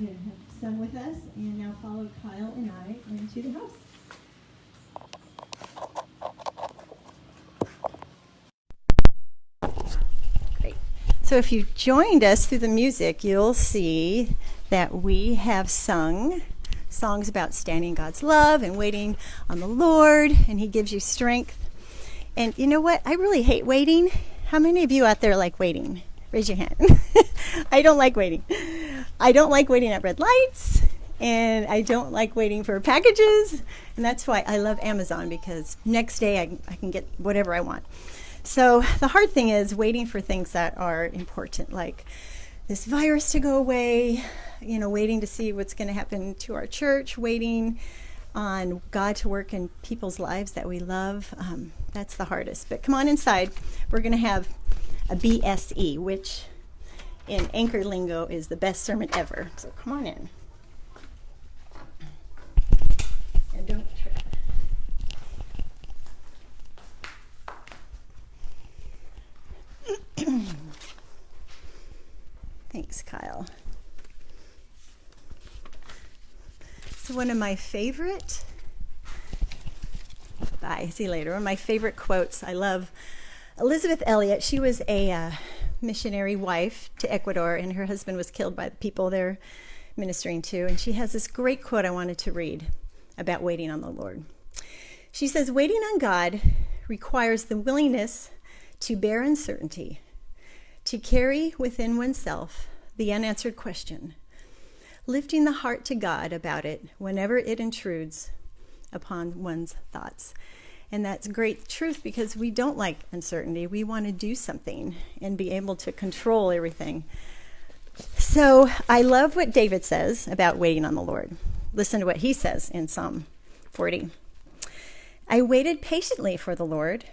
you to have sung with us, and now follow Kyle and I into the house. Great. So if you joined us through the music, you'll see that we have sung songs about standing in God's love and waiting on the Lord, and He gives you strength. And you know what? I really hate waiting. How many of you out there like waiting? Raise your hand. I don't like waiting. I don't like waiting at red lights, and I don't like waiting for packages. And that's why I love Amazon, because next day I can get whatever I want. So the hard thing is waiting for things that are important, like this virus to go away, waiting to see what's going to happen to our church, waiting on God to work in people's lives that we love. That's the hardest. But come on inside. We're going to have a BSE, which in Anchor lingo is the best sermon ever. So come on in. And don't trip. Thanks, Kyle. So one of my favorite, see you later, one of my favorite quotes, I love Elizabeth Elliot. She was a missionary wife to Ecuador, and her husband was killed by the people they're ministering to. And she has this great quote I wanted to read about waiting on the Lord. She says, "Waiting on God requires the willingness to bear uncertainty, to carry within oneself the unanswered question, lifting the heart to God about it whenever it intrudes upon one's thoughts." And that's great truth, because we don't like uncertainty. We want to do something and be able to control everything. So I love what David says about waiting on the Lord. Listen to what he says in Psalm 40. "I waited patiently for the Lord.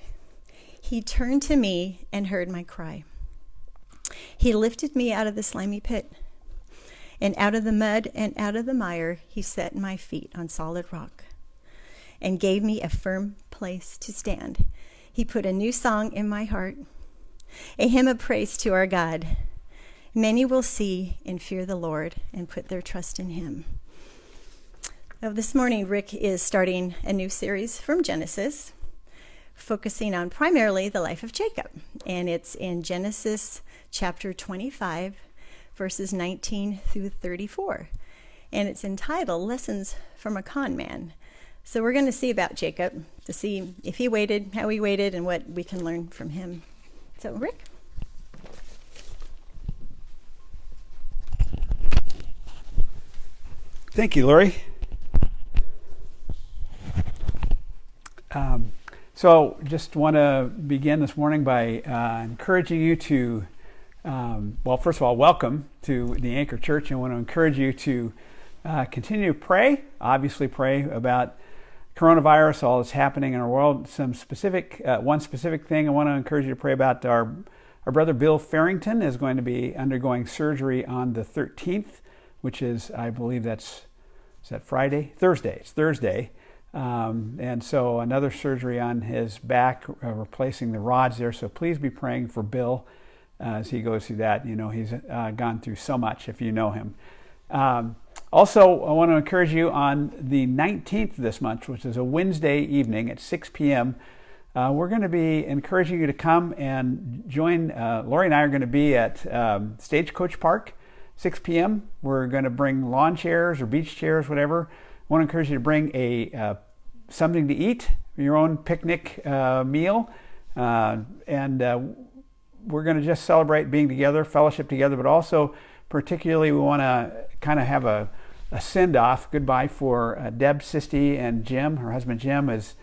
He turned to me and heard my cry. He lifted me out of the slimy pit, and out of the mud and out of the mire, He set my feet on solid rock and gave me a firm place to stand. He put a new song in my heart, a hymn of praise to our God. Many will see and fear the Lord and put their trust in Him." Now, this morning, Rick is starting a new series from Genesis, focusing on primarily the life of Jacob. And it's in Genesis chapter 25, verses 19 through 34. And it's entitled Lessons from a Con Man. So we're going to see about Jacob, to see if he waited, how he waited, and what we can learn from him. So, Rick? Thank you, Lori. So just want to begin this morning by encouraging you to, first of all, welcome to the Anchor Church. I want to encourage you to continue to pray, obviously pray about coronavirus, all that's happening in our world. One specific thing I want to encourage you to pray about, our brother Bill Farrington is going to be undergoing surgery on the 13th, which is, I believe is that Friday? Thursday. It's Thursday. And so another surgery on his back, replacing the rods there. So please be praying for Bill as he goes through that. He's gone through so much if you know him. Also, I want to encourage you on the 19th this month, which is a Wednesday evening at 6 p.m., we're going to be encouraging you to come and join. Lori and I are going to be at Stagecoach Park, 6 p.m. We're going to bring lawn chairs or beach chairs, whatever. I want to encourage you to bring something to eat, your own picnic meal, and we're going to just celebrate being together, fellowship together, but also particularly we want to kind of have a send-off, goodbye for Deb Sisti and Jim. Her husband Jim is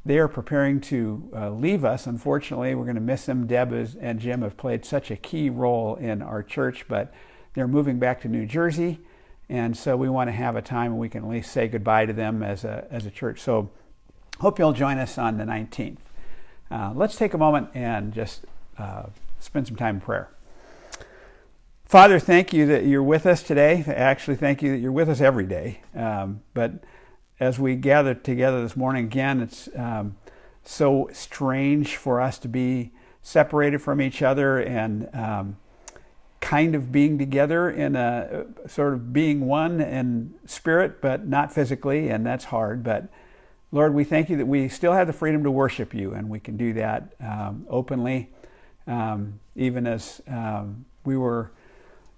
there preparing to leave us. Unfortunately, we're going to miss them. Deb and Jim have played such a key role in our church, but they're moving back to New Jersey. And so we want to have a time when we can at least say goodbye to them as a church. So hope you'll join us on the 19th. Let's take a moment and just spend some time in prayer. Father, thank you that you're with us today. Actually, thank you that you're with us every day. But as we gather together this morning, again, it's so strange for us to be separated from each other and kind of being together in a sort of being one in spirit, but not physically, and that's hard. But Lord, we thank you that we still have the freedom to worship you, and we can do that openly. Even as we were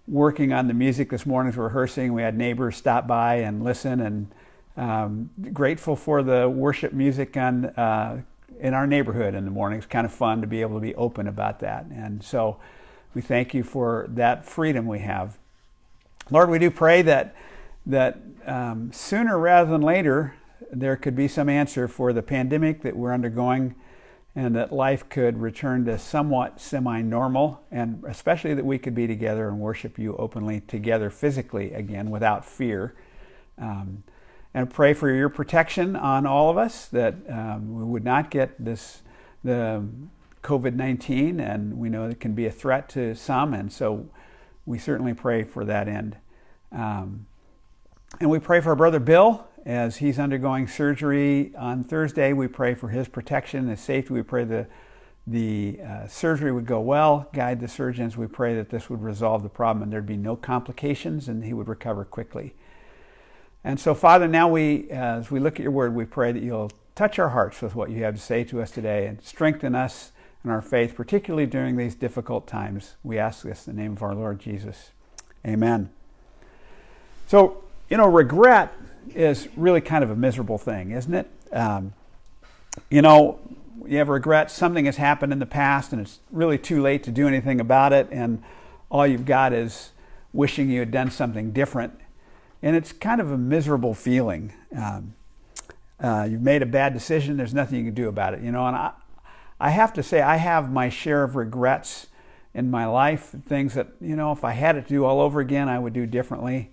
working on the music this morning, rehearsing, we had neighbors stop by and listen, and grateful for the worship music in our neighborhood in the morning. It's kind of fun to be able to be open about that. And so we thank you for that freedom we have. Lord, we do pray that sooner rather than later, there could be some answer for the pandemic that we're undergoing, and that life could return to somewhat semi-normal, and especially that we could be together and worship you openly together physically again without fear. And pray for your protection on all of us, that we would not get the COVID-19, and we know it can be a threat to some, and so we certainly pray for that end. And we pray for our brother Bill as he's undergoing surgery on Thursday. We pray for his protection and safety. We pray the surgery would go well, guide the surgeons. We pray that this would resolve the problem and there'd be no complications and he would recover quickly. And so, Father, now as we look at your word, we pray that you'll touch our hearts with what you have to say to us today and strengthen us in our faith, particularly during these difficult times. We ask this in the name of our Lord Jesus. Amen. So, regret is really kind of a miserable thing, isn't it? You have regret, something has happened in the past and it's really too late to do anything about it, and all you've got is wishing you had done something different. And it's kind of a miserable feeling. You've made a bad decision, there's nothing you can do about it. And I have to say, I have my share of regrets in my life, things that, if I had it to do all over again, I would do differently.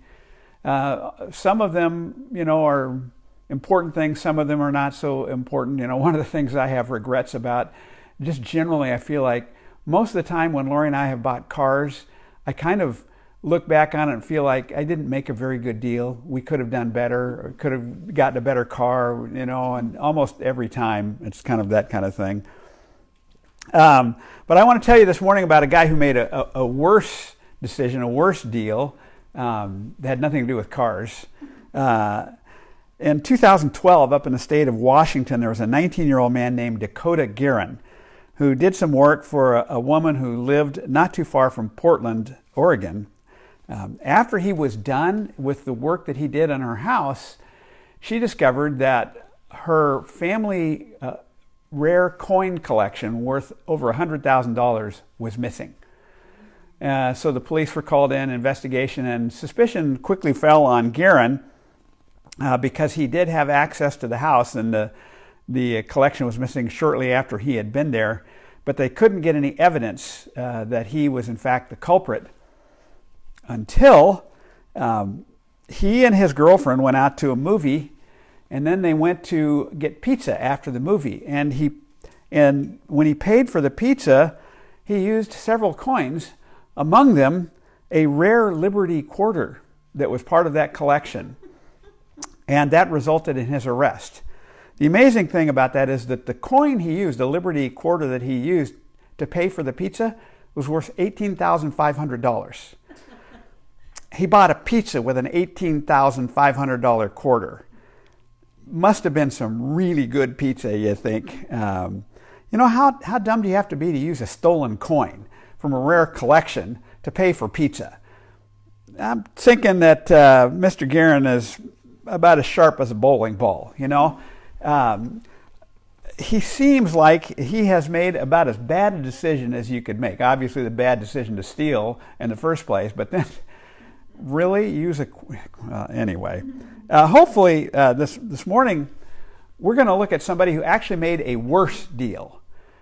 Some of them, are important things. Some of them are not so important. One of the things I have regrets about, just generally, I feel like most of the time when Lori and I have bought cars, I kind of look back on it and feel like I didn't make a very good deal. We could have done better, or could have gotten a better car, and almost every time it's kind of that kind of thing. But I want to tell you this morning about a guy who made a worse decision, a worse deal, that had nothing to do with cars. In 2012, up in the state of Washington, there was a 19-year-old man named Dakota Guerin who did some work for a woman who lived not too far from Portland, Oregon. After he was done with the work that he did on her house, she discovered that her family rare coin collection worth over $100,000 was missing. So the police were called in, investigation, and suspicion quickly fell on Guerin because he did have access to the house, and the collection was missing shortly after he had been there, but they couldn't get any evidence that he was in fact the culprit until he and his girlfriend went out to a movie, and then they went to get pizza after the movie. And when he paid for the pizza, he used several coins, among them a rare Liberty quarter that was part of that collection. And that resulted in his arrest. The amazing thing about that is that the coin he used, the Liberty quarter that he used to pay for the pizza, was worth $18,500. He bought a pizza with an $18,500 quarter. Must have been some really good pizza, you think. How dumb do you have to be to use a stolen coin from a rare collection to pay for pizza? I'm thinking that Mr. Guerin is about as sharp as a bowling ball, He seems like he has made about as bad a decision as you could make. Obviously, the bad decision to steal in the first place, but then really use anyway. Hopefully, this morning, we're going to look at somebody who actually made a worse deal.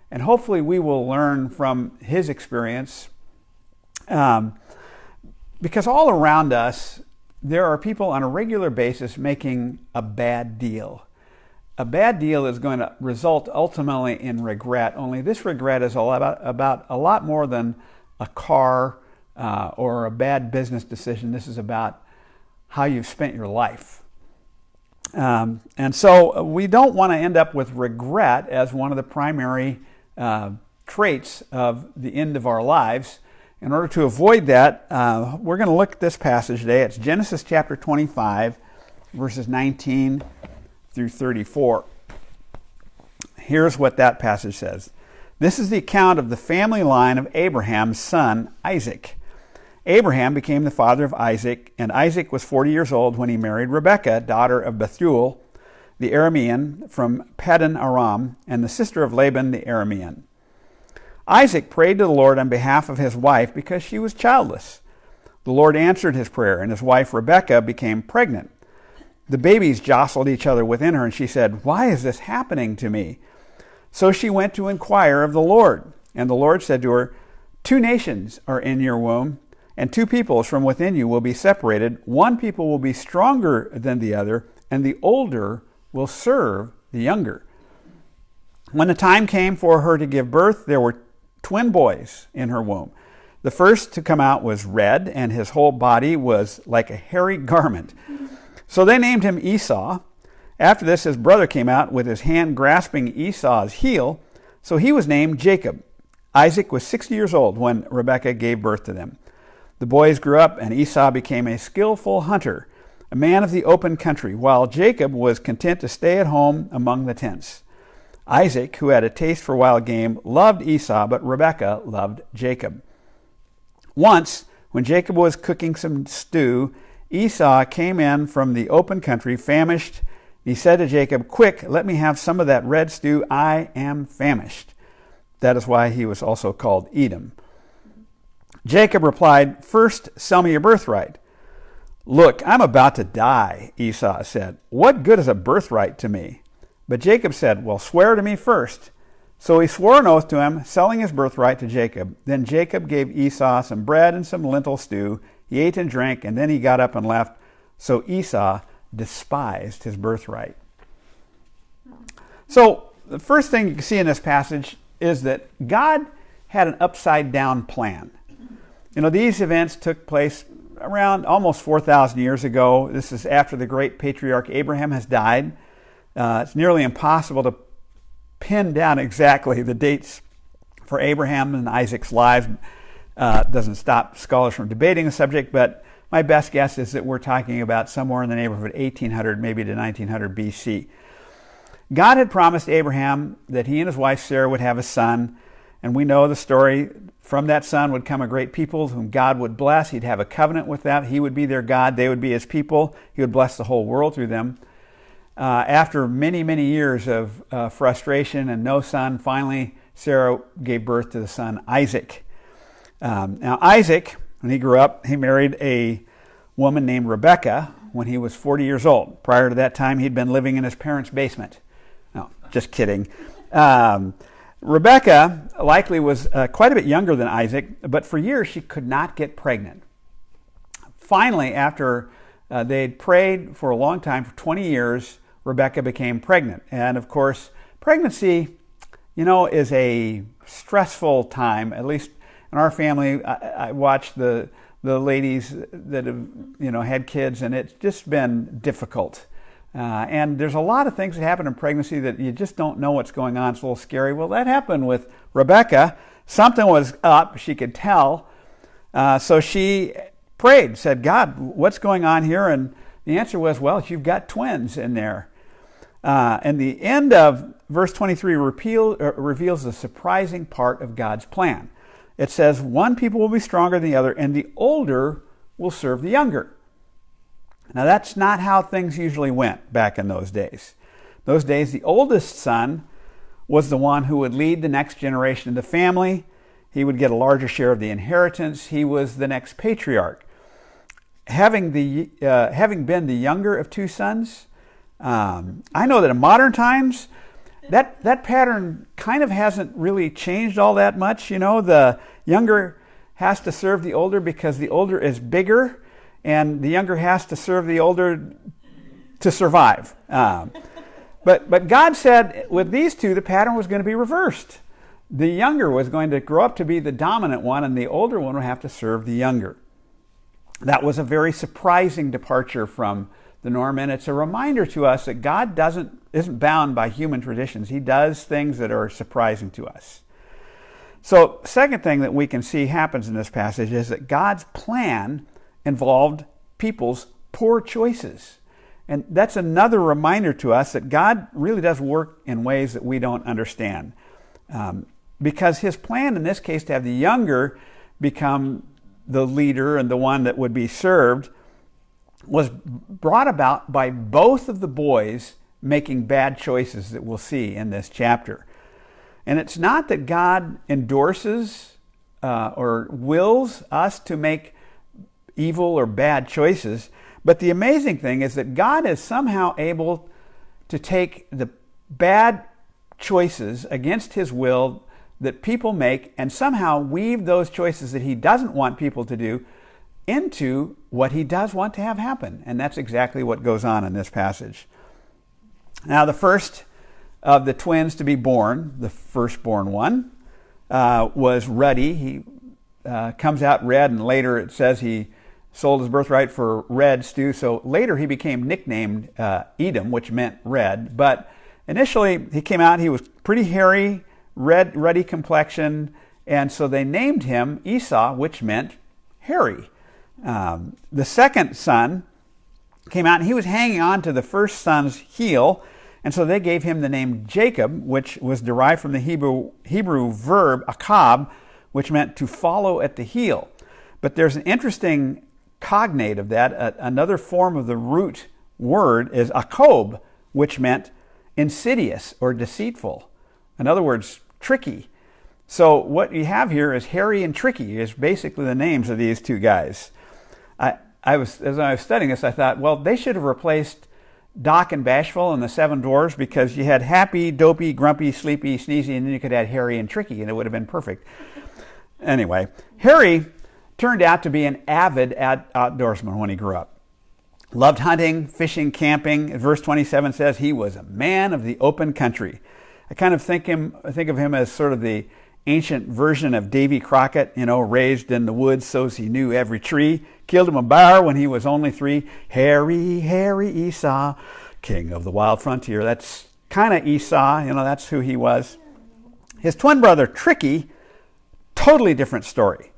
And hopefully we will learn from his experience. Because all around us, there are people on a regular basis making a bad deal. A bad deal is going to result ultimately in regret, only this regret is about a lot more than a car or a bad business decision. This is about how you've spent your life. And so we don't want to end up with regret as one of the primary traits of the end of our lives. In order to avoid that, we're going to look at this passage today. It's Genesis chapter 25, verses 19 through 34. Here's what that passage says. This is the account of the family line of Abraham's son, Isaac. Abraham became the father of Isaac, and Isaac was 40 years old when he married Rebekah, daughter of Bethuel, the Aramean, from Paddan Aram, and the sister of Laban the Aramean. Isaac prayed to the Lord on behalf of his wife because she was childless. The Lord answered his prayer, and his wife Rebekah became pregnant. The babies jostled each other within her, and she said, "Why is this happening to me?" So she went to inquire of the Lord. And the Lord said to her, "Two nations are in your womb, and two peoples from within you will be separated. One people will be stronger than the other, and the older will serve the younger." When the time came for her to give birth, there were twin boys in her womb. The first to come out was red, and his whole body was like a hairy garment. So they named him Esau. After this, his brother came out with his hand grasping Esau's heel, so he was named Jacob. Isaac was 60 years old when Rebekah gave birth to them. The boys grew up, and Esau became a skillful hunter, a man of the open country, while Jacob was content to stay at home among the tents. Isaac, who had a taste for wild game, loved Esau, but Rebekah loved Jacob. Once, when Jacob was cooking some stew, Esau came in from the open country, famished. He said to Jacob, "Quick, let me have some of that red stew. I am famished." That is why he was also called Edom. Jacob replied, "First, sell me your birthright." "Look, I'm about to die," Esau said. "What good is a birthright to me?" But Jacob said, "Well, swear to me first." So he swore an oath to him, selling his birthright to Jacob. Then Jacob gave Esau some bread and some lentil stew. He ate and drank, and then he got up and left. So Esau despised his birthright. So the first thing you can see in this passage is that God had an upside-down plan. You know, these events took place around almost 4,000 years ago. This is after the great patriarch Abraham has died. It's nearly impossible to pin down exactly the dates for Abraham and Isaac's lives. Doesn't stop scholars from debating the subject, but my best guess is that we're talking about somewhere in the neighborhood of 1800, maybe to 1900 BC. God had promised Abraham that he and his wife Sarah would have a son, and we know the story. From that son would come a great people whom God would bless. He'd have a covenant with them. He would be their God. They would be his people. He would bless the whole world through them. After many, many years of frustration and no son, finally Sarah gave birth to the son Isaac. Now Isaac, when he grew up, he married a woman named Rebekah when he was 40 years old. Prior to that time, he'd been living in his parents' basement. No, just kidding. Rebekah likely was quite a bit younger than Isaac, but for years she could not get pregnant. Finally, after they'd prayed for a long time, for 20 years, Rebekah became pregnant. And of course, pregnancy, you know, is a stressful time. At least in our family, I watched the ladies that have, you know, had kids, and it's just been difficult. And there's a lot of things that happen in pregnancy that you just don't know what's going on. It's a little scary. Well, that happened with Rebekah. Something was up. She could tell. So she prayed, said, "God, what's going on here?" And the answer was, well, you've got twins in there. And the end of verse 23 reveals the surprising part of God's plan. It says, one people will be stronger than the other, and the older will serve the younger. Now, that's not how things usually went back in those days. Those days, the oldest son was the one who would lead the next generation of the family. He would get a larger share of the inheritance. He was the next patriarch. Having been the younger of two sons, I know that in modern times, that pattern kind of hasn't really changed all that much. You know, the younger has to serve the older because the older is bigger, and the younger has to serve the older to survive. But God said with these two, the pattern was going to be reversed. The younger was going to grow up to be the dominant one, and the older one would have to serve the younger. That was a very surprising departure from the norm, and it's a reminder to us that God isn't bound by human traditions. He does things that are surprising to us. So, second thing that we can see happens in this passage is that God's plan involved people's poor choices. And that's another reminder to us that God really does work in ways that we don't understand. Because his plan in this case to have the younger become the leader and the one that would be served was brought about by both of the boys making bad choices that we'll see in this chapter. And it's not that God endorses or wills us to make evil or bad choices, but the amazing thing is that God is somehow able to take the bad choices against his will that people make and somehow weave those choices that he doesn't want people to do into what he does want to have happen. And that's exactly what goes on in this passage. Now, the first of the twins to be born, the firstborn one, was ruddy. He comes out red, and later it says he sold his birthright for red stew. So later he became nicknamed Edom, which meant red. But initially he came out, he was pretty hairy, red, ruddy complexion, and so they named him Esau, which meant hairy. The second son came out, and he was hanging on to the first son's heel, and so they gave him the name Jacob, which was derived from the Hebrew verb akab, which meant to follow at the heel. But there's an interesting cognate of that. Another form of the root word is akob, which meant insidious or deceitful. In other words, tricky. So what you have here is hairy and tricky is basically the names of these two guys. As I was studying this, I thought, well, they should have replaced Doc and Bashful and the Seven Dwarfs, because you had happy, dopey, grumpy, sleepy, sneezy, and then you could add hairy and tricky, and it would have been perfect. Anyway, Harry turned out to be an avid outdoorsman when he grew up. Loved hunting, fishing, camping. Verse 27 says he was a man of the open country. I kind of think of him as sort of the ancient version of Davy Crockett, raised in the woods so's he knew every tree. Killed him a bear when he was only 3. Harry, Harry Esau, king of the wild frontier. That's kind of Esau, that's who he was. His twin brother, Tricky, totally different story.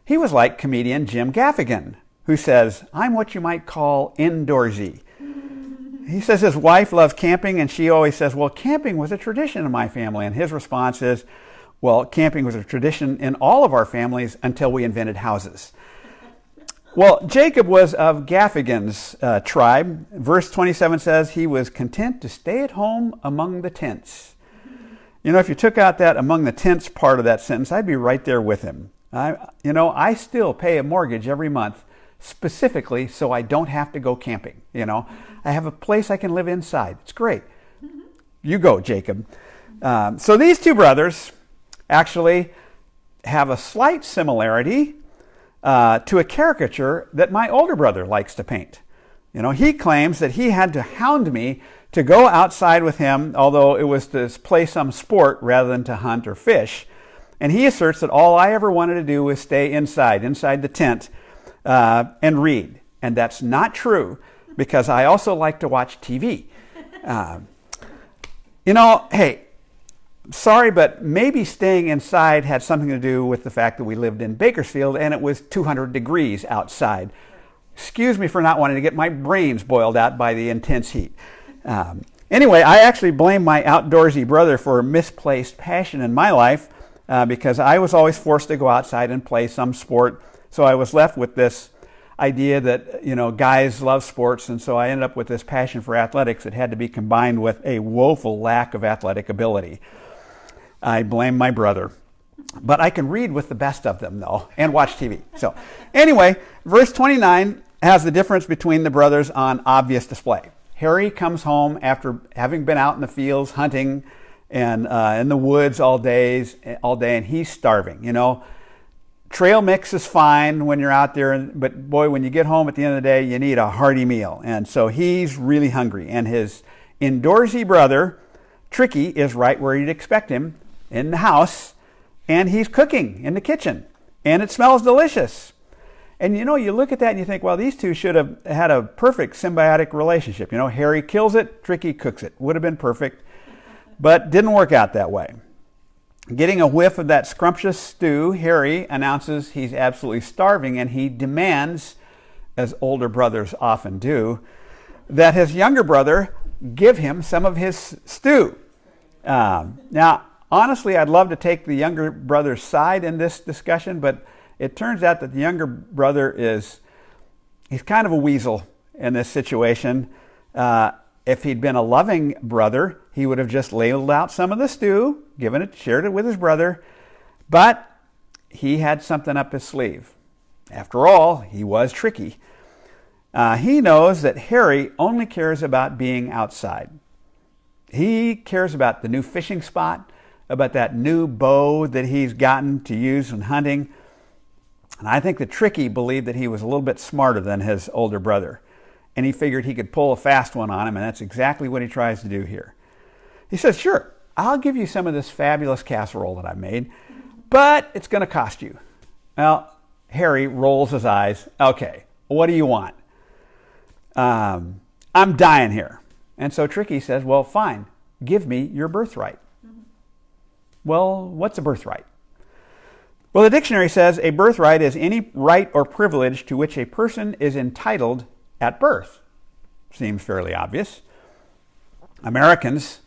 He was like comedian Jim Gaffigan, who says, I'm what you might call indoorsy. He says his wife loves camping, and she always says, well, camping was a tradition in my family. And his response is, well, camping was a tradition in all of our families until we invented houses. Well, Jacob was of Gaffigan's tribe. Verse 27 says he was content to stay at home among the tents. If you took out that among the tents part of that sentence, I'd be right there with him. I still pay a mortgage every month specifically so I don't have to go camping. I have a place I can live inside. It's great. You go, Jacob. So these two brothers actually have a slight similarity to a caricature that my older brother likes to paint. He claims that he had to hound me to go outside with him, although it was to play some sport rather than to hunt or fish. And he asserts that all I ever wanted to do was stay inside the tent, and read. And that's not true, because I also like to watch TV. Hey, sorry, but maybe staying inside had something to do with the fact that we lived in Bakersfield and it was 200 degrees outside. Excuse me for not wanting to get my brains boiled out by the intense heat. Anyway, I actually blame my outdoorsy brother for a misplaced passion in my life, because I was always forced to go outside and play some sport. So I was left with this idea that, guys love sports, and so I ended up with this passion for athletics that had to be combined with a woeful lack of athletic ability. I blame my brother. But I can read with the best of them, though, and watch TV. So anyway, verse 29 has the difference between the brothers on obvious display. Harry comes home after having been out in the fields hunting and in the woods all day, and he's starving. Trail mix is fine when you're out there, but boy, when you get home at the end of the day, you need a hearty meal. And so he's really hungry. And his indoorsy brother, Tricky, is right where you'd expect him, in the house, and he's cooking in the kitchen. And it smells delicious. And you look at that and you think, well, these two should have had a perfect symbiotic relationship. Harry kills it, Tricky cooks it. Would have been perfect, but didn't work out that way. Getting a whiff of that scrumptious stew, Harry announces he's absolutely starving, and he demands, as older brothers often do, that his younger brother give him some of his stew. Now, honestly, I'd love to take the younger brother's side in this discussion, but it turns out that the younger brother he's kind of a weasel in this situation. If he'd been a loving brother, he would have just ladled out some of the stew, shared it with his brother, but he had something up his sleeve. After all, he was tricky. He knows that Harry only cares about being outside. He cares about the new fishing spot, about that new bow that he's gotten to use when hunting. And I think the Tricky believed that he was a little bit smarter than his older brother. And he figured he could pull a fast one on him, and that's exactly what he tries to do here. He says, sure, I'll give you some of this fabulous casserole that I made, but it's going to cost you. Well, Harry rolls his eyes. Okay, what do you want? I'm dying here. And so Tricky says, well, fine, give me your birthright. Well, what's a birthright? Well, the dictionary says a birthright is any right or privilege to which a person is entitled at birth. Seems fairly obvious. Americans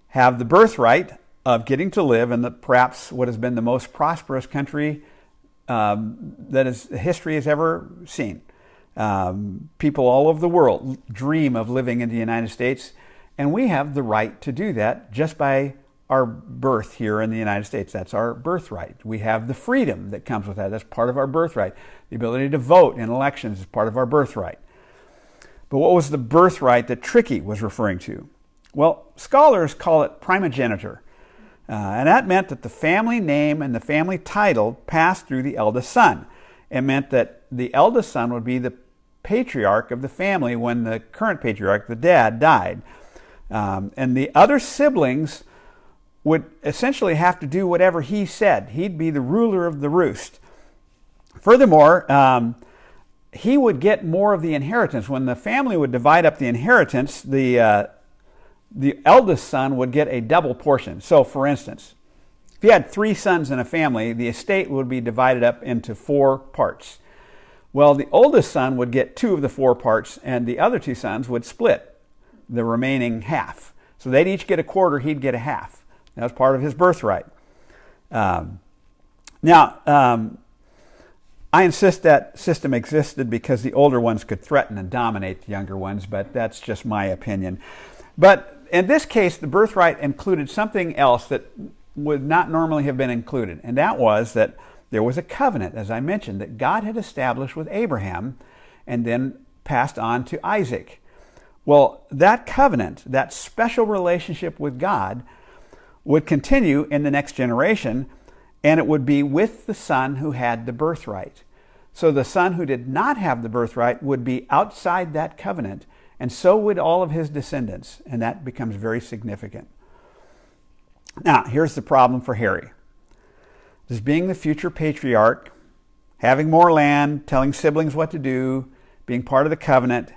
have the birthright of getting to live in perhaps what has been the most prosperous country that history has ever seen. People all over the world dream of living in the United States, and we have the right to do that just by our birth here in the United States. That's our birthright. We have the freedom that comes with that. That's part of our birthright. The ability to vote in elections is part of our birthright. But what was the birthright that Tricky was referring to? Well, scholars call it primogeniture. And that meant that the family name and the family title passed through the eldest son. It meant that the eldest son would be the patriarch of the family when the current patriarch, the dad, died. And the other siblings would essentially have to do whatever he said. He'd be the ruler of the roost. Furthermore, he would get more of the inheritance. When the family would divide up the inheritance, the eldest son would get a double portion. So, for instance, if you had 3 sons in a family, the estate would be divided up into 4 parts. Well, the oldest son would get 2 of the 4 parts, and the other 2 sons would split the remaining half. So they'd each get a quarter, he'd get a half. That was part of his birthright. I insist that system existed because the older ones could threaten and dominate the younger ones, but that's just my opinion. But in this case, the birthright included something else that would not normally have been included, and that was that there was a covenant, as I mentioned, that God had established with Abraham and then passed on to Isaac. Well, that covenant, that special relationship with God, would continue in the next generation, and it would be with the son who had the birthright. So the son who did not have the birthright would be outside that covenant, and so would all of his descendants, and that becomes very significant. Now, here's the problem for Harry. Does being the future patriarch, having more land, telling siblings what to do, being part of the covenant,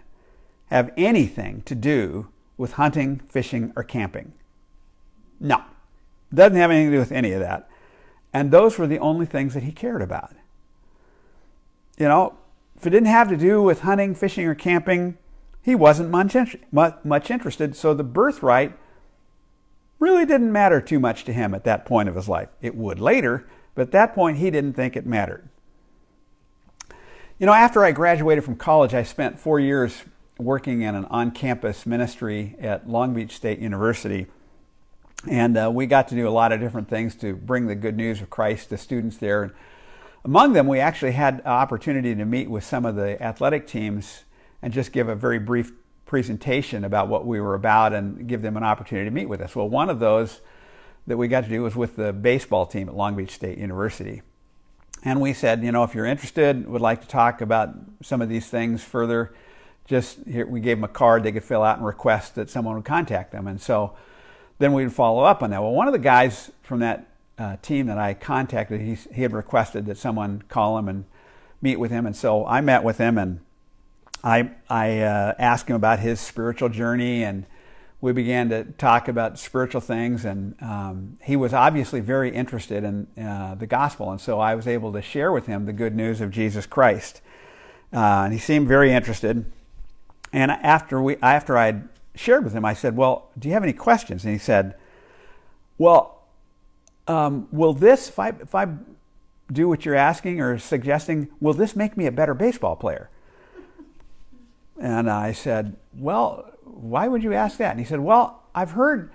have anything to do with hunting, fishing, or camping? No. Doesn't have anything to do with any of that. And those were the only things that he cared about. You know, if it didn't have to do with hunting, fishing, or camping, he wasn't much interested. So the birthright really didn't matter too much to him at that point of his life. It would later, but at that point he didn't think it mattered. You know, after I graduated from college, I spent 4 years working in an on-campus ministry at Long Beach State University. And we got to do a lot of different things to bring the good news of Christ to students there. And among them, we actually had an opportunity to meet with some of the athletic teams and just give a very brief presentation about what we were about and give them an opportunity to meet with us. Well, one of those that we got to do was with the baseball team at Long Beach State University. And we said, you know, if you're interested, would like to talk about some of these things further, just here, we gave them a card they could fill out and request that someone would contact them. And so then we'd follow up on that. Well, one of the guys from that team that I contacted, he had requested that someone call him and meet with him. And so I met with him, and I asked him about his spiritual journey, and we began to talk about spiritual things, and he was obviously very interested in the gospel, and so I was able to share with him the good news of Jesus Christ. And he seemed very interested. And after I'd shared with him, I said, "Well, do you have any questions?" And he said, "Well, will this, if I do what you're asking or suggesting, will this make me a better baseball player?" And I said, "Well, why would you ask that?" And he said, "Well, I've heard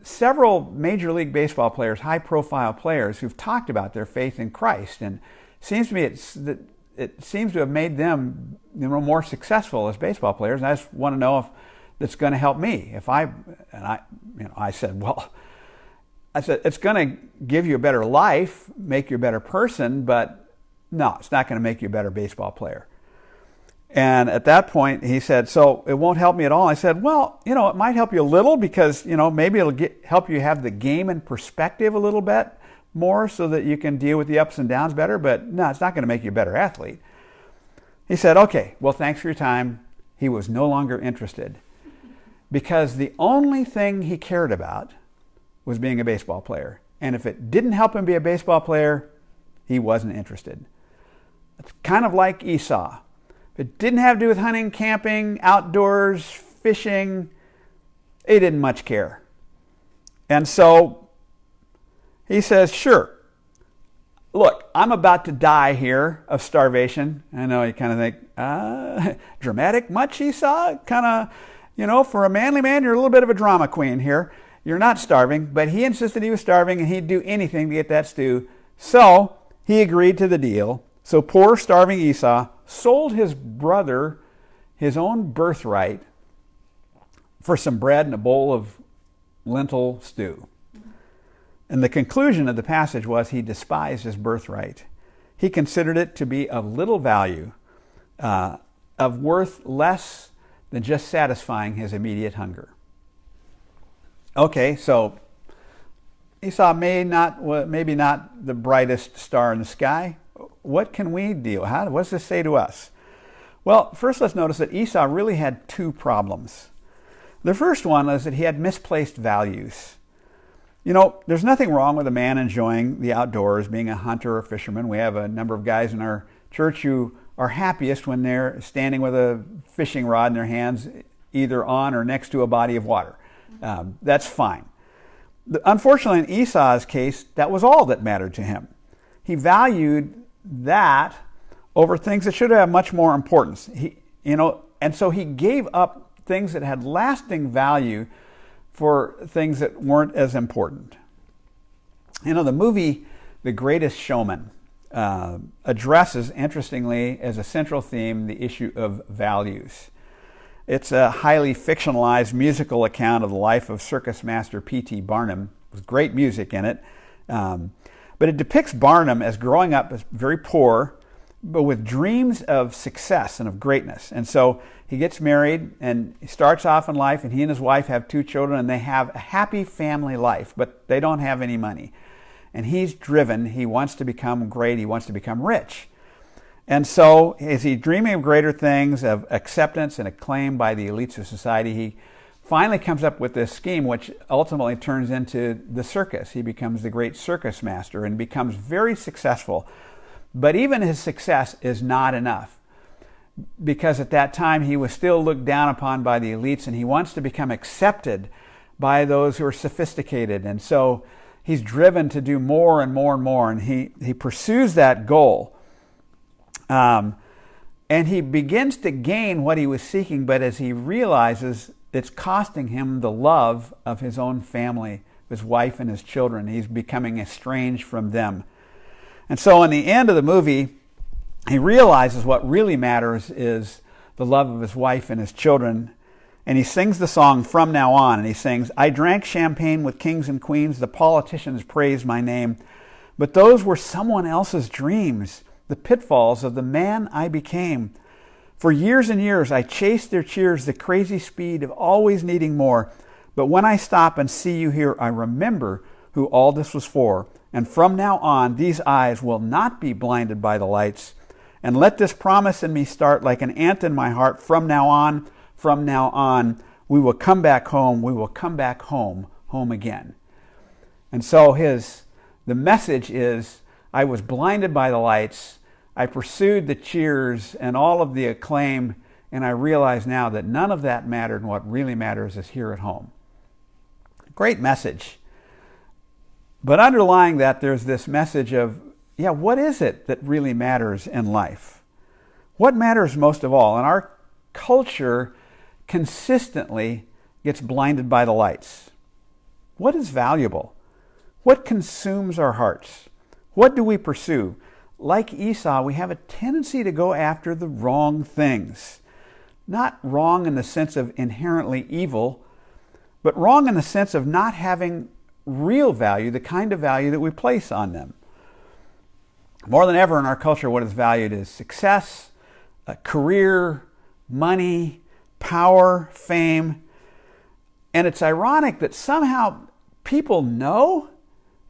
several Major League Baseball players, high-profile players, who've talked about their faith in Christ, and it seems to me it seems to have made them, more successful as baseball players. And I just want to know if that's going to help me. I said, "Well, it's going to give you a better life, make you a better person, but no, it's not going to make you a better baseball player." And at that point, he said, "So it won't help me at all?" I said, "Well, it might help you a little, because, maybe it'll help you have the game in perspective a little bit more so that you can deal with the ups and downs better, but no, it's not going to make you a better athlete." He said, "Okay, well, thanks for your time." He was no longer interested, because the only thing he cared about was being a baseball player. And if it didn't help him be a baseball player, he wasn't interested. It's kind of like Esau. If it didn't have to do with hunting, camping, outdoors, fishing, he didn't much care. And so he says, "Sure, look, I'm about to die here of starvation." I know you kind of think, dramatic much, Esau? Kind of, for a manly man, you're a little bit of a drama queen here. You're not starving, but he insisted he was starving, and he'd do anything to get that stew. So he agreed to the deal. So poor starving Esau sold his brother his own birthright for some bread and a bowl of lentil stew. And the conclusion of the passage was he despised his birthright. He considered it to be of little value, of worth less than just satisfying his immediate hunger. Okay, so Esau maybe not the brightest star in the sky. What can we deal? What does this say to us? Well, first let's notice that Esau really had two problems. The first one is that he had misplaced values. There's nothing wrong with a man enjoying the outdoors, being a hunter or fisherman. We have a number of guys in our church who are happiest when they're standing with a fishing rod in their hands, either on or next to a body of water. That's fine. Unfortunately, in Esau's case, that was all that mattered to him. He valued that over things that should have much more importance. And so he gave up things that had lasting value for things that weren't as important. The movie The Greatest Showman addresses, interestingly, as a central theme, the issue of values. It's a highly fictionalized musical account of the life of circus master P.T. Barnum, with great music in it. But it depicts Barnum as growing up as very poor, but with dreams of success and of greatness. And so he gets married, and he starts off in life, and he and his wife have 2 children, and they have a happy family life, but they don't have any money. And he's driven. He wants to become great. He wants to become rich. And so as he's dreaming of greater things, of acceptance and acclaim by the elites of society, he finally comes up with this scheme, which ultimately turns into the circus. He becomes the great circus master and becomes very successful. But even his success is not enough, because at that time he was still looked down upon by the elites, and he wants to become accepted by those who are sophisticated. And so he's driven to do more and more and more, and he pursues that goal. And he begins to gain what he was seeking, but as he realizes it's costing him the love of his own family, his wife and his children, he's becoming estranged from them. And so in the end of the movie, he realizes what really matters is the love of his wife and his children. And he sings the song From Now On, and he sings, "I drank champagne with kings and queens, the politicians praised my name, but those were someone else's dreams, the pitfalls of the man I became. For years and years I chased their cheers, the crazy speed of always needing more. But when I stop and see you here, I remember who all this was for. And from now on, these eyes will not be blinded by the lights. And let this promise in me start like an ant in my heart. From now on, We will come back home. We will come back home, home again. And so the message is, I was blinded by the lights. I pursued the cheers and all of the acclaim, and I realize now that none of that mattered, and what really matters is here at home. Great message. But underlying that, there's this message of, what is it that really matters in life? What matters most of all? And our culture consistently gets blinded by the lights. What is valuable? What consumes our hearts? What do we pursue? Like Esau, we have a tendency to go after the wrong things. Not wrong in the sense of inherently evil, but wrong in the sense of not having real value, the kind of value that we place on them. More than ever in our culture, what is valued is success, a career, money, power, fame. And it's ironic that somehow people know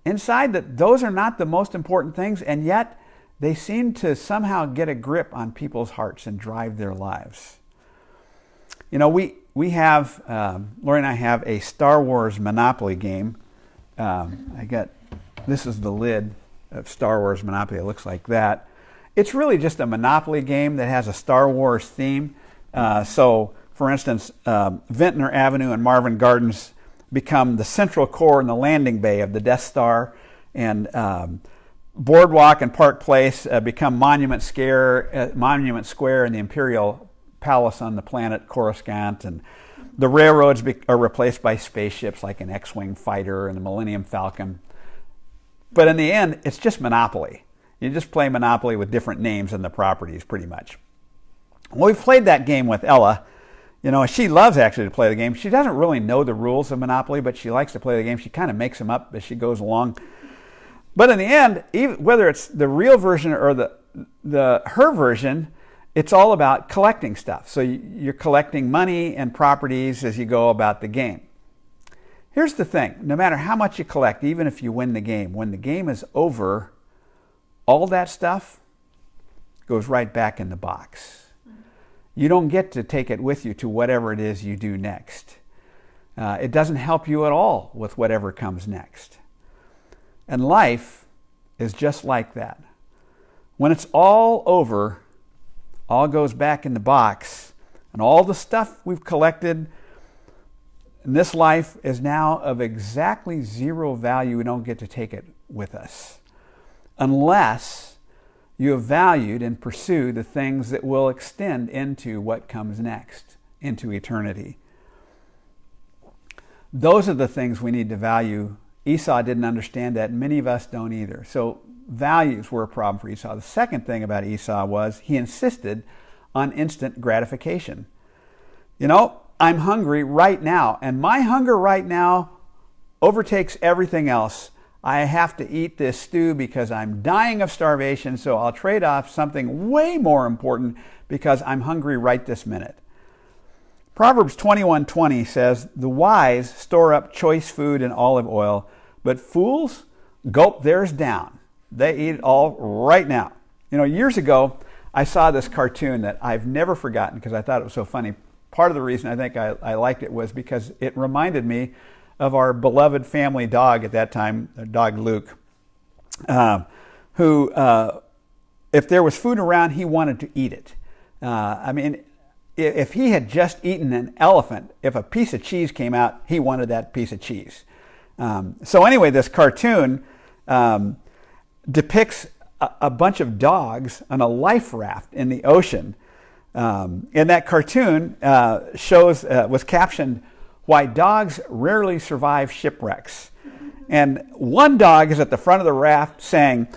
inside that those are not the most important things, and yet they seem to somehow get a grip on people's hearts and drive their lives. We have, Lori and I have a Star Wars Monopoly game. This is the lid of Star Wars Monopoly. It looks like that. It's really just a Monopoly game that has a Star Wars theme. So, for instance, Ventnor Avenue and Marvin Gardens become the central core and the landing bay of the Death Star, and Boardwalk and Park Place become Monument Square and the Imperial Palace on the planet Coruscant, and the railroads are replaced by spaceships like an X-Wing fighter and the Millennium Falcon. But in the end, it's just Monopoly. You just play Monopoly with different names and the properties, pretty much. Well, we've played that game with Ella. She loves actually to play the game. She doesn't really know the rules of Monopoly, but she likes to play the game. She kind of makes them up as she goes along. But in the end, whether it's the real version or her version, it's all about collecting stuff. So you're collecting money and properties as you go about the game. Here's the thing. No matter how much you collect, even if you win the game, when the game is over, all that stuff goes right back in the box. You don't get to take it with you to whatever it is you do next. It doesn't help you at all with whatever comes next. And life is just like that. When it's all over, all goes back in the box, and all the stuff we've collected in this life is now of exactly zero value. We don't get to take it with us unless you have valued and pursued the things that will extend into what comes next, into eternity. Those are the things we need to value. Esau didn't understand that. Many of us don't either. So values were a problem for Esau. The second thing about Esau was he insisted on instant gratification. I'm hungry right now, and my hunger right now overtakes everything else. I have to eat this stew because I'm dying of starvation, so I'll trade off something way more important because I'm hungry right this minute. Proverbs 21:20 says, "The wise store up choice food and olive oil, but fools gulp theirs down." They eat it all right now. Years ago, I saw this cartoon that I've never forgotten because I thought it was so funny. Part of the reason I think I liked it was because it reminded me of our beloved family dog at that time, our dog Luke, who, if there was food around, he wanted to eat it. If he had just eaten an elephant, if a piece of cheese came out, he wanted that piece of cheese. So anyway, this cartoon depicts a bunch of dogs on a life raft in the ocean. And that cartoon was captioned, "Why Dogs Rarely Survive Shipwrecks." And one dog is at the front of the raft saying,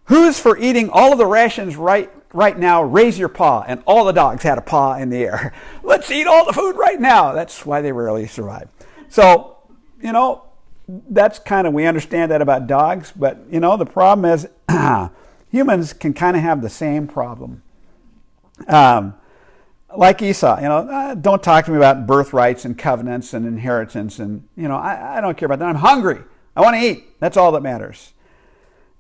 "Who's for eating all of the rations right now? Raise your paw." And all the dogs had a paw in the air. Let's eat all the food right now. That's why they rarely survive. So, that's we understand that about dogs, but, the problem is humans can kind of have the same problem. Like Esau, don't talk to me about birthrights and covenants and inheritance. And, I don't care about that. I'm hungry. I want to eat. That's all that matters.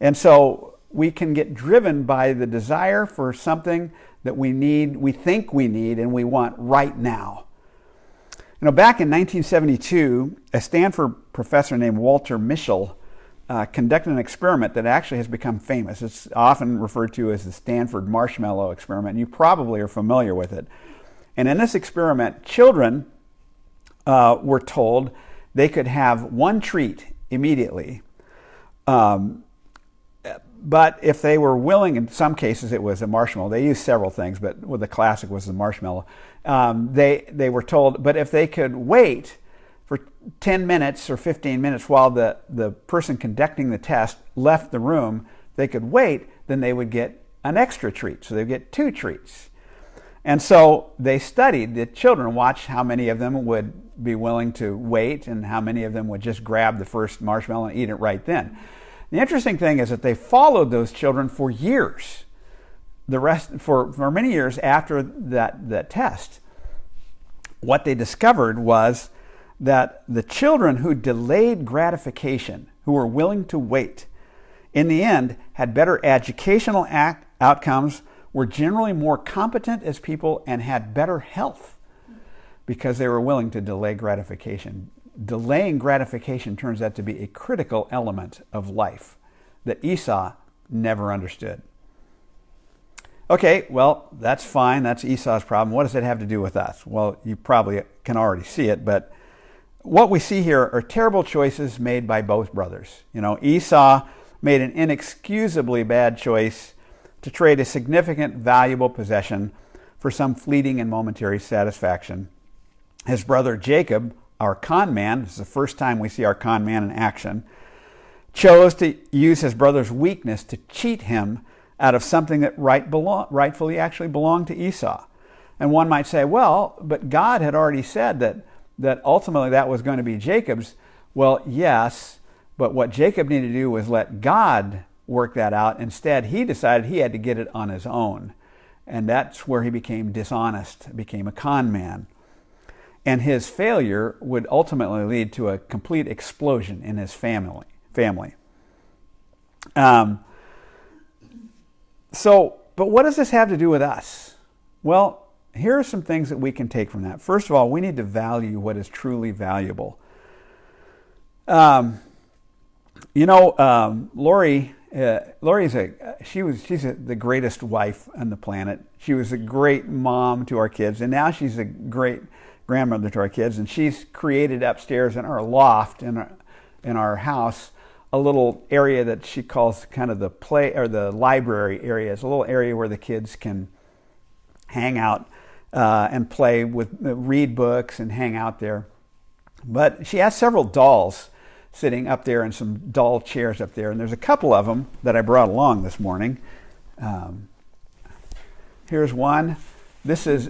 And so we can get driven by the desire for something that we think we need, and we want right now. Back in 1972, a Stanford professor named Walter Mischel conducted an experiment that actually has become famous. It's often referred to as the Stanford marshmallow experiment, and you probably are familiar with it. And in this experiment, children were told they could have one treat immediately. But if they were willing, in some cases it was a marshmallow. They used several things, but the classic was the marshmallow. They were told, but if they could wait for 10 minutes or 15 minutes while the person conducting the test left the room, they could wait, then they would get an extra treat. So they'd get 2 treats. And so they studied the children, watched how many of them would be willing to wait and how many of them would just grab the first marshmallow and eat it right then. The interesting thing is that they followed those children for years, for many years after that test. What they discovered was that the children who delayed gratification, who were willing to wait, in the end had better educational outcomes, were generally more competent as people, and had better health because they were willing to delay gratification. Delaying gratification turns out to be a critical element of life that Esau never understood. Okay, well, that's fine. That's Esau's problem. What does it have to do with us? Well, you probably can already see it, but what we see here are terrible choices made by both brothers. Esau made an inexcusably bad choice to trade a significant, valuable possession for some fleeting and momentary satisfaction. His brother Jacob, our con man, this is the first time we see our con man in action, chose to use his brother's weakness to cheat him out of something that rightfully actually belonged to Esau. And one might say, well, but God had already said that ultimately that was going to be Jacob's. Well, yes, but what Jacob needed to do was let God work that out. Instead, he decided he had to get it on his own. And that's where he became dishonest, became a con man. And his failure would ultimately lead to a complete explosion in his family. But what does this have to do with us? Well, here are some things that we can take from that. First of all, we need to value what is truly valuable. Lori, she's the greatest wife on the planet. She was a great mom to our kids, and now she's a great grandmother to our kids. And she's created upstairs in our loft in our house a little area that she calls kind of the play or the library area. It's a little area where the kids can hang out and play read books and hang out there. But she has several dolls sitting up there and some doll chairs up there. And there's a couple of them that I brought along this morning. Here's one. This is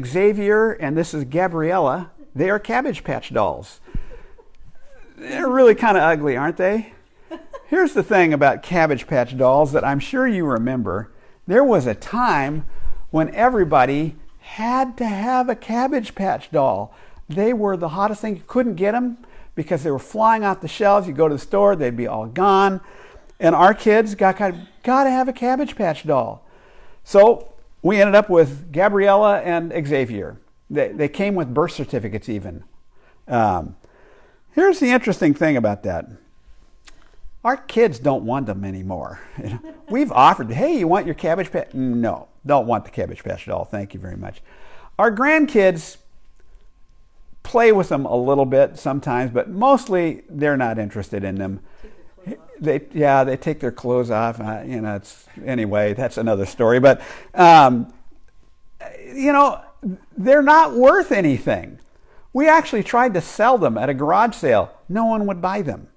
Xavier and this is Gabriella. They are Cabbage Patch dolls. They're really kind of ugly, aren't they? Here's the thing about Cabbage Patch dolls that I'm sure you remember. There was a time when everybody had to have a Cabbage Patch doll. They were the hottest thing. You couldn't get them because they were flying off the shelves. You go to the store, they'd be all gone. And our kids got to have a Cabbage Patch doll. So we ended up with Gabriella and Xavier. They came with birth certificates even. Here's the interesting thing about that. Our kids don't want them anymore. We've offered, hey, you want your Cabbage Patch? No, don't want the Cabbage Patch doll. Thank you very much. Our grandkids play with them a little bit sometimes, but mostly they're not interested in them. They take their clothes off. Anyway, that's another story. But they're not worth anything. We actually tried to sell them at a garage sale. No one would buy them.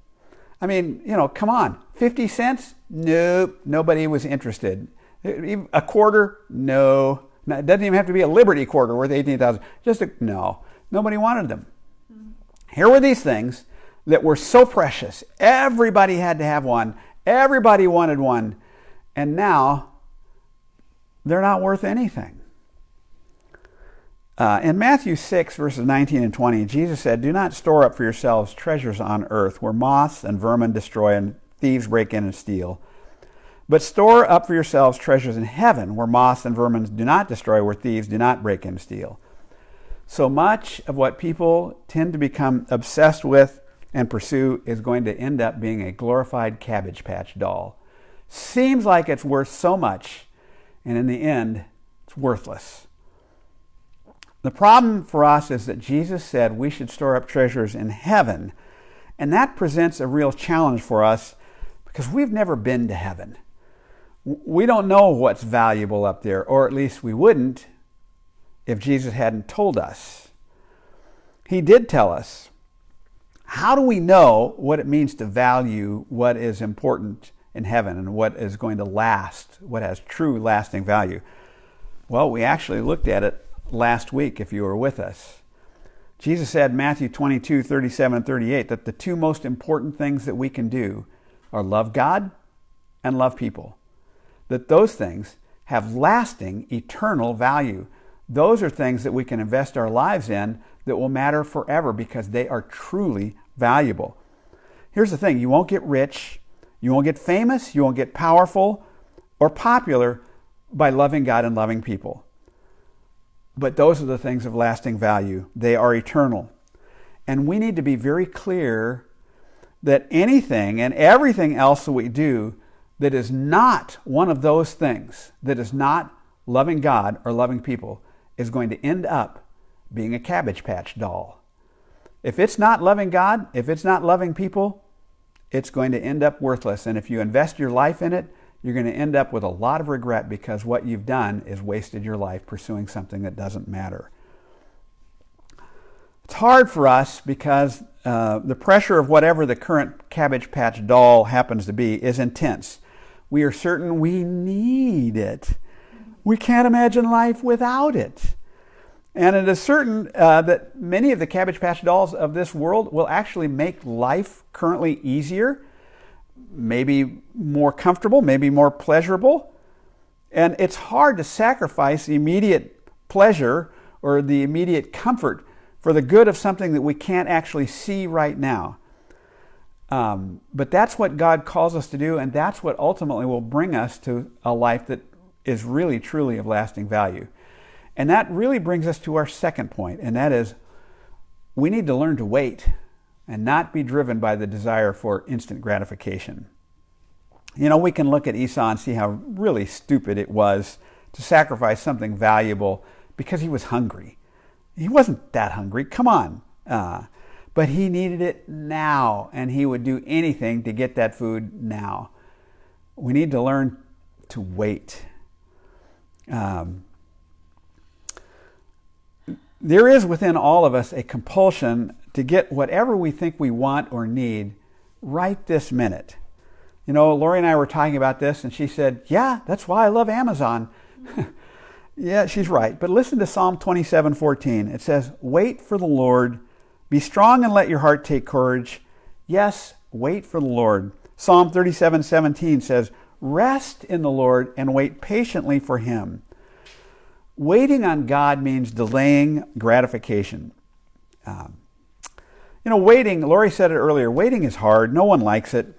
I mean, come on. 50 cents? Nope. Nobody was interested. A quarter? No. It doesn't even have to be a Liberty quarter worth $18,000. No. Nobody wanted them. Here were these things that were so precious. Everybody had to have one. Everybody wanted one. And now they're not worth anything. In Matthew 6, verses 19 and 20, Jesus said, "Do not store up for yourselves treasures on earth, where moths and vermin destroy and thieves break in and steal. But store up for yourselves treasures in heaven, where moths and vermin do not destroy, where thieves do not break in and steal." So much of what people tend to become obsessed with and pursue is going to end up being a glorified Cabbage Patch doll. Seems like it's worth so much, and in the end, it's worthless. The problem for us is that Jesus said we should store up treasures in heaven, and that presents a real challenge for us because we've never been to heaven. We don't know what's valuable up there, or at least we wouldn't if Jesus hadn't told us. He did tell us. How do we know what it means to value what is important in heaven and what is going to last, what has true lasting value? Well, we actually looked at it last week if you were with us. Jesus said in Matthew 22, 37 and 38 that the two most important things that we can do are love God and love people. That those things have lasting, eternal value. Those are things that we can invest our lives in that will matter forever because they are truly valuable. Here's the thing, you won't get rich, you won't get famous, you won't get powerful or popular by loving God and loving people. But those are the things of lasting value. They are eternal. And we need to be very clear that anything and everything else that we do that is not one of those things, that is not loving God or loving people, is going to end up being a Cabbage Patch doll. If it's not loving God, if it's not loving people, it's going to end up worthless. And if you invest your life in it, you're going to end up with a lot of regret because what you've done is wasted your life pursuing something that doesn't matter. It's hard for us because the pressure of whatever the current Cabbage Patch doll happens to be is intense. We are certain we need it. We can't imagine life without it. And it is certain that many of the Cabbage Patch dolls of this world will actually make life currently easier, maybe more comfortable, maybe more pleasurable. And it's hard to sacrifice the immediate pleasure or the immediate comfort for the good of something that we can't actually see right now. But that's what God calls us to do, and that's what ultimately will bring us to a life that is really, truly of lasting value. And that really brings us to our second point, and that is we need to learn to wait and not be driven by the desire for instant gratification. You know, we can look at Esau and see how really stupid it was to sacrifice something valuable because he was hungry. He wasn't that hungry, come on. But he needed it now, and he would do anything to get that food now. We need to learn to wait. There is within all of us a compulsion to get whatever we think we want or need right this minute. You know, Lori and I were talking about this, and she said, yeah, that's why I love Amazon. Yeah, she's right. But listen to Psalm 27:14. It says, wait for the Lord. Be strong and let your heart take courage. Yes, wait for the Lord. Psalm 37:17 says, rest in the Lord and wait patiently for him. Waiting on God means delaying gratification. Waiting, Lori said it earlier, waiting is hard. No one likes it.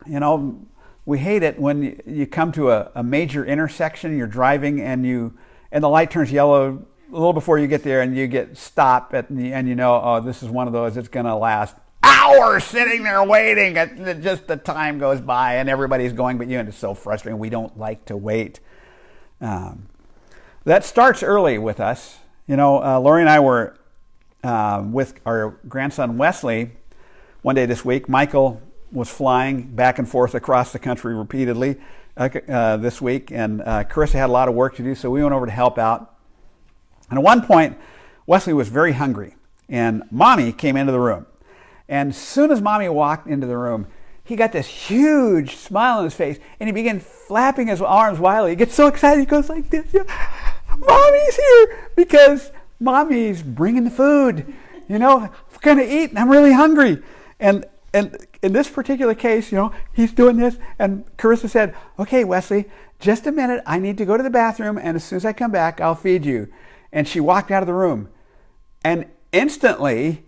You know, we hate it when you come to a major intersection, you're driving and the light turns yellow a little before you get there and you get stopped and you know, oh, this is one of those, it's going to last hours sitting there waiting. Just the time goes by and everybody's going but you, and it's so frustrating. We don't like to wait. That starts early with us. You know, Lori and I were with our grandson Wesley one day this week. Michael was flying back and forth across the country repeatedly this week, and Carissa had a lot of work to do, so we went over to help out. And at one point, Wesley was very hungry, and Mommy came into the room. And as soon as Mommy walked into the room, he got this huge smile on his face, and he began flapping his arms wildly. He gets so excited, he goes like this, Mommy's here, because Mommy's bringing the food. You know, we're going to eat, and I'm really hungry. And in this particular case, you know, he's doing this, and Carissa said, okay, Wesley, just a minute, I need to go to the bathroom, and as soon as I come back, I'll feed you. And she walked out of the room. And instantly,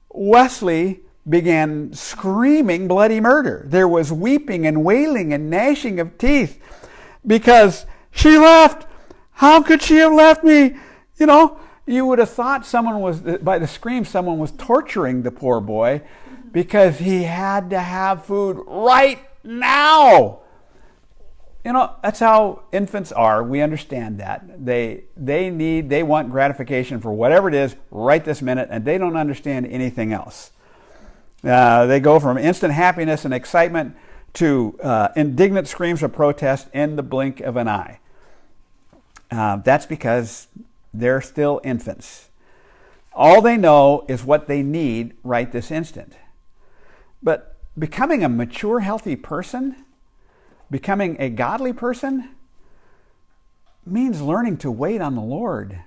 Wesley began screaming bloody murder. There was weeping and wailing and gnashing of teeth because she left. How could she have left me? You know, you would have thought someone was, by the scream, someone was torturing the poor boy because he had to have food right now. That's how infants are. We understand that. They want gratification for whatever it is right this minute, and they don't understand anything else. They go from instant happiness and excitement to indignant screams of protest in the blink of an eye. That's because they're still infants. All they know is what they need right this instant. But becoming a mature, healthy person, becoming a godly person, means learning to wait on the Lord.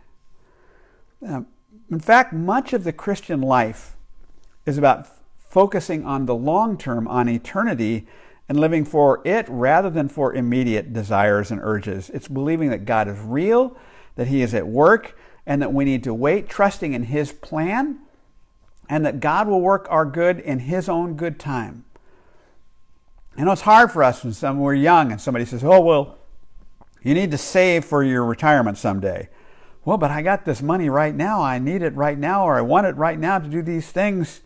In fact, much of the Christian life is about focusing on the long term, on eternity, and living for it rather than for immediate desires and urges. It's believing that God is real, that He is at work, and that we need to wait, trusting in His plan, and that God will work our good in His own good time. It's hard for us when we're young and somebody says, oh, well, you need to save for your retirement someday. Well, but I got this money right now. I need it right now, or I want it right now to do these things.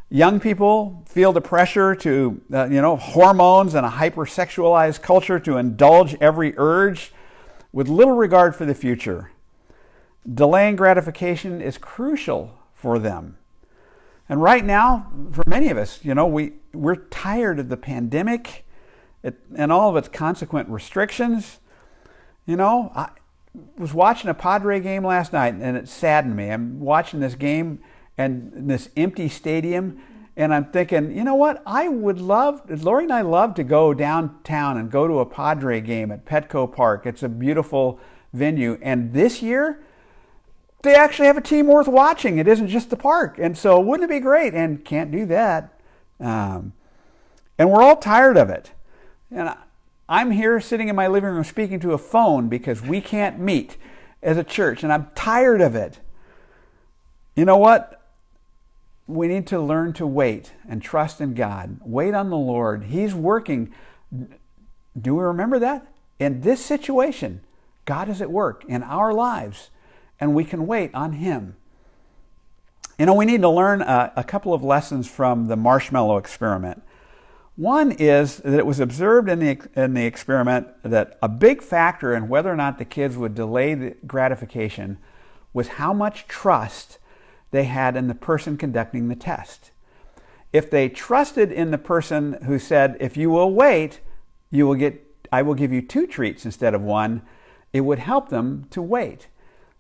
Young people feel the pressure to, hormones and a hypersexualized culture to indulge every urge with little regard for the future. Delaying gratification is crucial for them. And right now, for many of us, we're tired of the pandemic and all of its consequent restrictions. I was watching a Padre game last night, and it saddened me. I'm watching this game and this empty stadium, and I'm thinking, you know what? Lori and I love to go downtown and go to a Padre game at Petco Park. It's a beautiful venue. And this year, they actually have a team worth watching. It isn't just the park. And so wouldn't it be great? And can't do that. And we're all tired of it. And I'm here sitting in my living room speaking to a phone because we can't meet as a church, and I'm tired of it. You know what? We need to learn to wait and trust in God. Wait on the Lord. He's working. Do we remember that? In this situation, God is at work in our lives, and we can wait on Him. We need to learn a couple of lessons from the marshmallow experiment. One is that it was observed in the experiment that a big factor in whether or not the kids would delay the gratification was how much trust they had in the person conducting the test. If they trusted in the person who said, if you will wait, I will give you 2 treats instead of 1, it would help them to wait.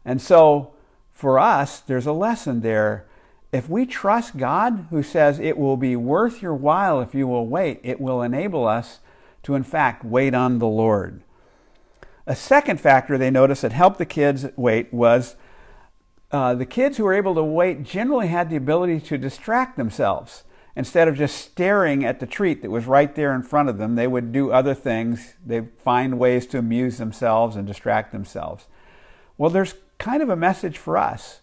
And so for us, there's a lesson there. If we trust God, who says it will be worth your while if you will wait, it will enable us to, in fact, wait on the Lord. A second factor they noticed that helped the kids wait was the kids who were able to wait generally had the ability to distract themselves. Instead of just staring at the treat that was right there in front of them, they would do other things. They'd find ways to amuse themselves and distract themselves. Well, there's kind of a message for us,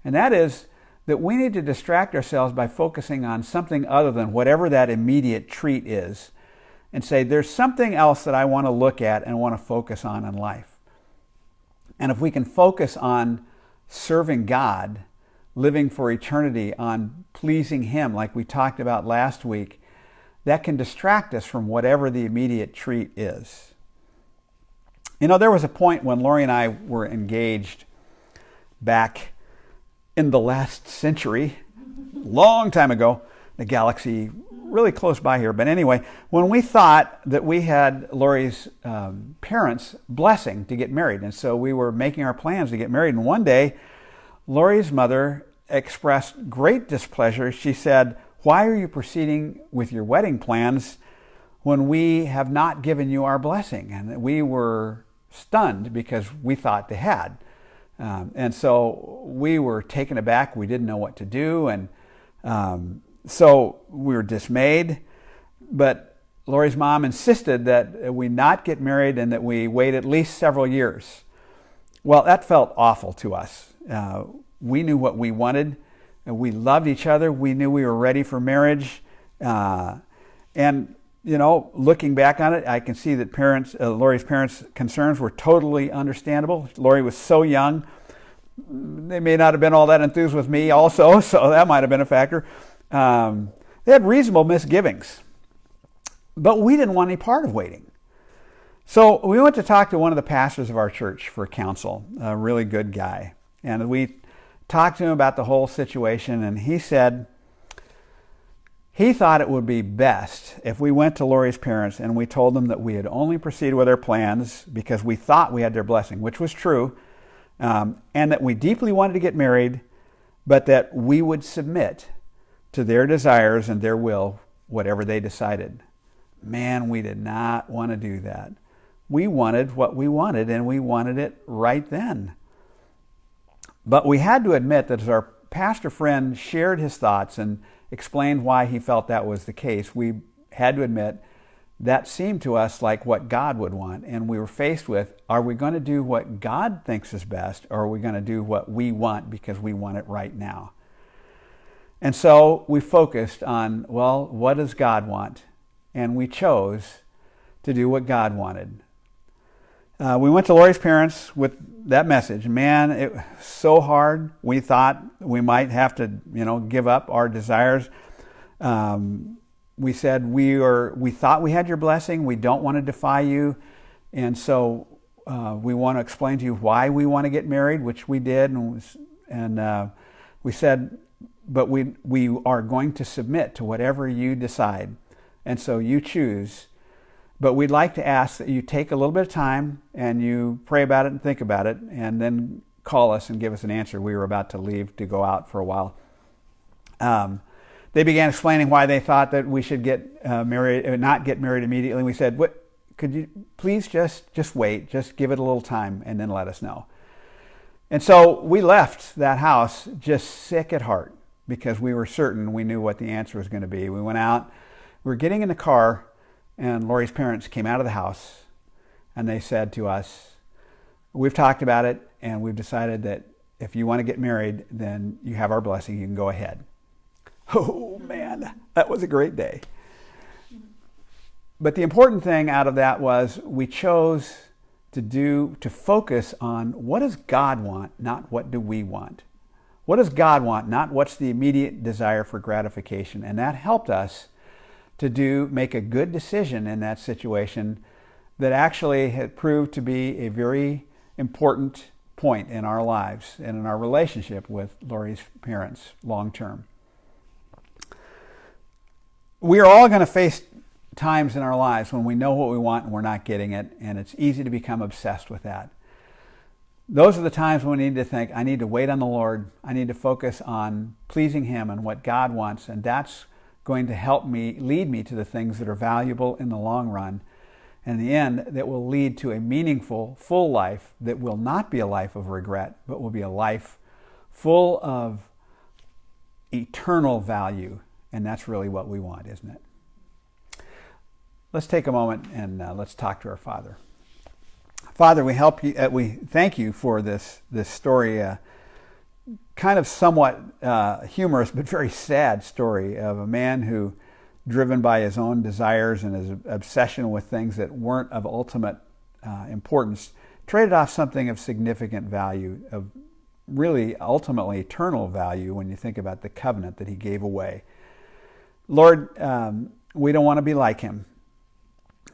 and that is that we need to distract ourselves by focusing on something other than whatever that immediate treat is, and say, there's something else that I want to look at and want to focus on in life. And if we can focus on serving God, living for eternity, on pleasing Him, like we talked about last week, that can distract us from whatever the immediate treat is. There was a point when Lori and I were engaged back in the last century, long time ago, the galaxy really close by here. But anyway, when we thought that we had Lori's parents' blessing to get married, and so we were making our plans to get married, and one day, Lori's mother expressed great displeasure. She said, "Why are you proceeding with your wedding plans when we have not given you our blessing?" And we were stunned because we thought they had. And so we were taken aback. We didn't know what to do. And so we were dismayed. But Lori's mom insisted that we not get married and that we wait at least several years. Well, that felt awful to us. We knew what we wanted. We loved each other. We knew we were ready for marriage. And looking back on it, I can see that Lori's parents' concerns were totally understandable. Lori was so young. they may not have been all that enthused with me also, so that might have been a factor. They had reasonable misgivings, but we didn't want any part of waiting. So we went to talk to one of the pastors of our church for counsel, a really good guy. And we talked to him about the whole situation, and he said he thought it would be best if we went to Lori's parents and we told them that we had only proceeded with our plans because we thought we had their blessing, which was true, and that we deeply wanted to get married, but that we would submit to their desires and their will, whatever they decided. Man, we did not want to do that. We wanted what we wanted, and we wanted it right then. But we had to admit that as our pastor friend shared his thoughts and explained why he felt that was the case, we had to admit that seemed to us like what God would want. And we were faced with, are we going to do what God thinks is best, or are we going to do what we want because we want it right now? And so we focused on, well, what does God want? And we chose to do what God wanted. We went to Lori's parents with that message. Man, it was so hard. We thought we might have to, give up our desires. We said, we thought we had your blessing. We don't want to defy you. And so we want to explain to you why we want to get married, which we did. And we said, but we are going to submit to whatever you decide. And so you choose. But we'd like to ask that you take a little bit of time and you pray about it and think about it and then call us and give us an answer. We were about to leave to go out for a while. They began explaining why they thought that we should get married, not get married immediately. We said, "What? Could you please just wait, just give it a little time and then let us know." And so we left that house just sick at heart because we were certain we knew what the answer was going to be. We went out, we were getting in the car, and Lori's parents came out of the house and they said to us, "We've talked about it and we've decided that if you want to get married, then you have our blessing, you can go ahead." Oh man, that was a great day. But the important thing out of that was we chose to focus on what does God want, not what do we want. What does God want, not what's the immediate desire for gratification. And that helped us to make a good decision in that situation that actually had proved to be a very important point in our lives and in our relationship with Lori's parents long term. We are all going to face times in our lives when we know what we want and we're not getting it, and it's easy to become obsessed with that. Those are the times when we need to think, I need to wait on the Lord. I need to focus on pleasing Him and what God wants, and that's going to help me, lead me to the things that are valuable in the long run. And in the end, that will lead to a meaningful, full life that will not be a life of regret, but will be a life full of eternal value. And that's really what we want, isn't it? Let's take a moment and let's talk to our Father. Father, we thank you for this story, kind of somewhat humorous but very sad story of a man who, driven by his own desires and his obsession with things that weren't of ultimate importance, traded off something of significant value, of really ultimately eternal value when you think about the covenant that he gave away. Lord, we don't want to be like him.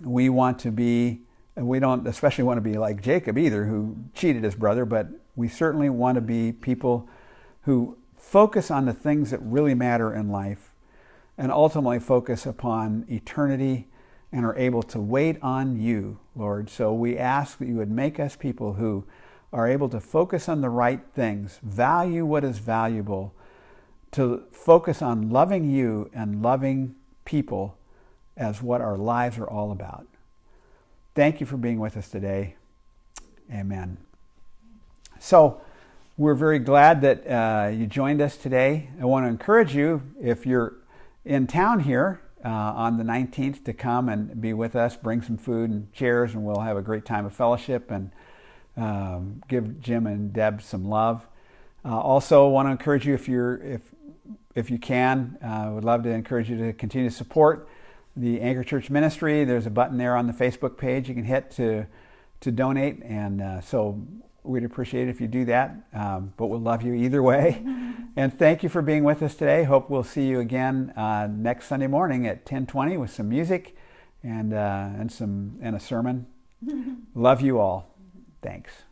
We don't especially want to be like Jacob either, who cheated his brother, but we certainly want to be people who focus on the things that really matter in life and ultimately focus upon eternity and are able to wait on you, Lord. So we ask that you would make us people who are able to focus on the right things, value what is valuable, to focus on loving you and loving people as what our lives are all about. Thank you for being with us today. Amen. So we're very glad that you joined us today. I want to encourage you, if you're in town here on the 19th, to come and be with us, bring some food and chairs, and we'll have a great time of fellowship and give Jim and Deb some love. Also want to encourage you, if you can, I would love to encourage you to continue to support the Anchor Church ministry. There's a button there on the Facebook page you can hit to donate, and so we'd appreciate it if you do that. But we'll love you either way. And thank you for being with us today. Hope we'll see you again next Sunday morning at 10:20 with some music and a sermon. Love you all. Thanks.